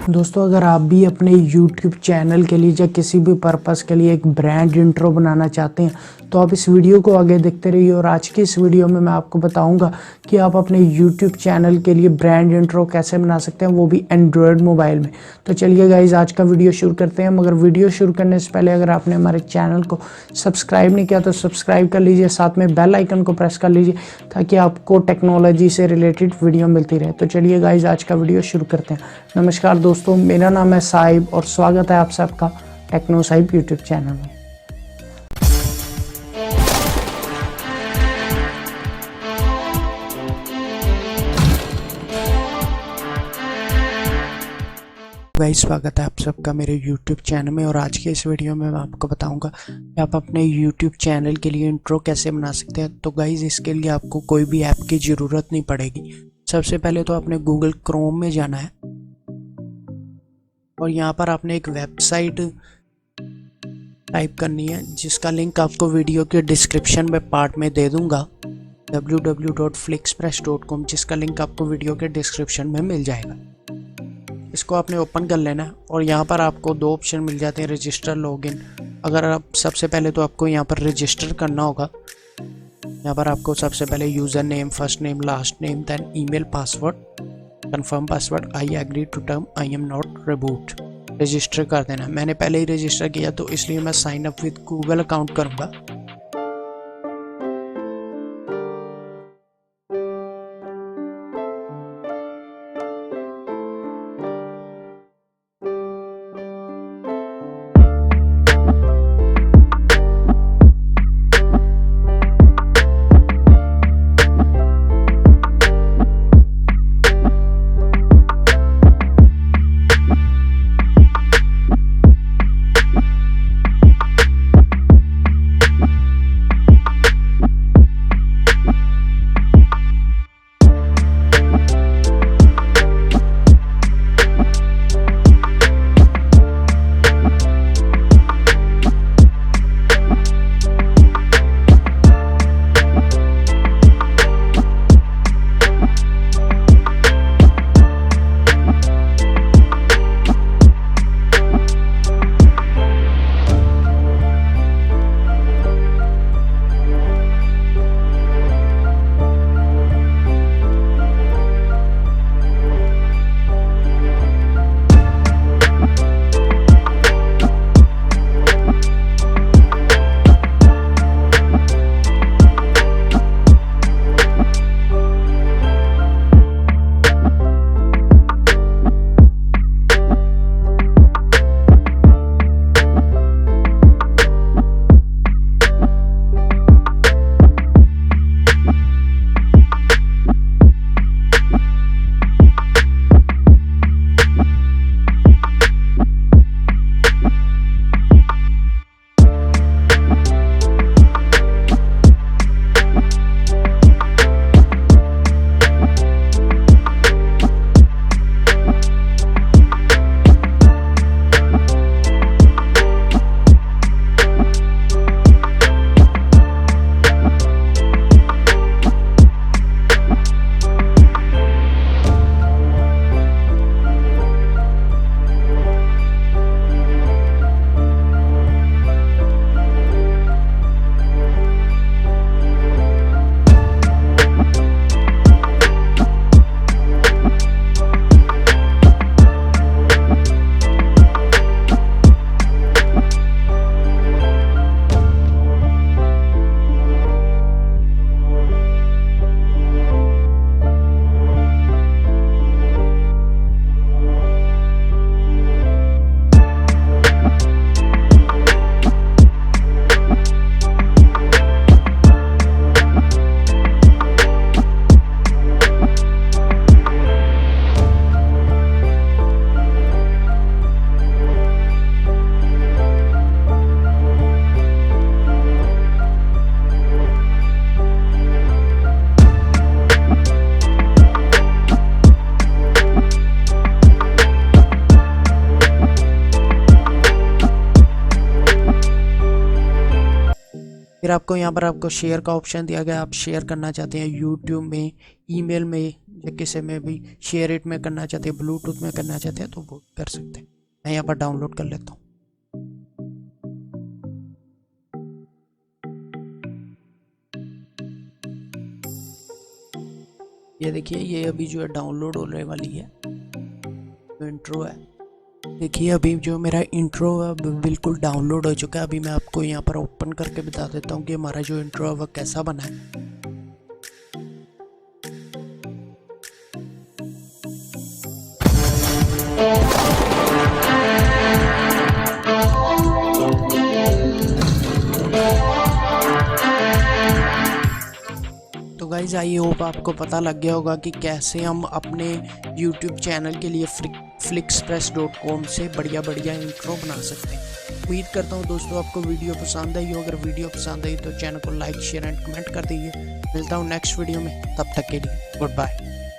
दोस्तों, अगर आप भी अपने YouTube चैनल के लिए या किसी भी पर्पज़ के लिए एक ब्रांड इंट्रो बनाना चाहते हैं तो आप इस वीडियो को आगे देखते रहिए। और आज की इस वीडियो में मैं आपको बताऊंगा कि आप अपने YouTube चैनल के लिए ब्रांड इंट्रो कैसे बना सकते हैं, वो भी एंड्रॉयड मोबाइल में। तो चलिए गाइज, आज का वीडियो शुरू करते हैं। मगर वीडियो शुरू करने से पहले अगर आपने हमारे चैनल को सब्सक्राइब नहीं किया तो सब्सक्राइब कर लीजिए, साथ में बेल आइकन को प्रेस कर लीजिए ताकि आपको टेक्नोलॉजी से रिलेटेड वीडियो मिलती रहे। तो चलिए गाइज, आज का वीडियो शुरू करते हैं। नमस्कार दोस्तों, मेरा नाम है साहिब और स्वागत है आप सबका टेक्नो साहिब यूट्यूब चैनल में। गाइस, स्वागत है आप सबका मेरे YouTube चैनल में। और आज के इस वीडियो में मैं आपको बताऊंगा कि आप अपने YouTube चैनल के लिए इंट्रो कैसे बना सकते हैं। तो गाइस, इसके लिए आपको कोई भी ऐप की ज़रूरत नहीं पड़ेगी। सबसे पहले तो आपने गूगल क्रोम में जाना है और यहाँ पर आपने एक वेबसाइट टाइप करनी है जिसका लिंक आपको वीडियो के डिस्क्रिप्शन में पार्ट में दे दूंगा, www.flixpress.com, जिसका लिंक आपको वीडियो के डिस्क्रिप्शन में मिल जाएगा। इसको आपने ओपन कर लेना है और यहाँ पर आपको दो ऑप्शन मिल जाते हैं, रजिस्टर, लॉगिन। अगर आप सबसे पहले तो आपको यहाँ पर रजिस्टर करना होगा। यहाँ पर आपको सबसे पहले user name, first name, last name, then email, password, confirm password, I agree to term, I am not robot, register कर देना। मैंने पहले ही रजिस्टर किया तो इसलिए मैं sign up with Google account करूँगा। फिर आपको यहाँ पर आपको शेयर का ऑप्शन दिया गया, आप शेयर करना चाहते हैं यूट्यूब में, ईमेल में या किसी में भी शेयर इट में करना चाहते हैं, ब्लूटूथ में करना चाहते हैं तो वो कर सकते हैं। मैं यहाँ पर डाउनलोड कर लेता हूँ। ये देखिए ये अभी जो है डाउनलोड होने वाली है, जो इंट्रो है। देखिए अभी जो मेरा इंट्रो है बिल्कुल डाउनलोड हो चुका है। अभी मैं आपको यहाँ पर ओपन करके बता देता हूँ कि हमारा जो इंट्रो है वह कैसा बना है। तो गाइज आई होप आपको पता लग गया होगा कि कैसे हम अपने YouTube चैनल के लिए flixpress.com से बढ़िया इंट्रो बना सकते हैं। उम्मीद करता हूँ दोस्तों आपको वीडियो पसंद आई हो। अगर वीडियो पसंद आई तो चैनल को लाइक शेयर एंड कमेंट कर दीजिए। मिलता हूँ नेक्स्ट वीडियो में, तब तक के लिए गुड बाय।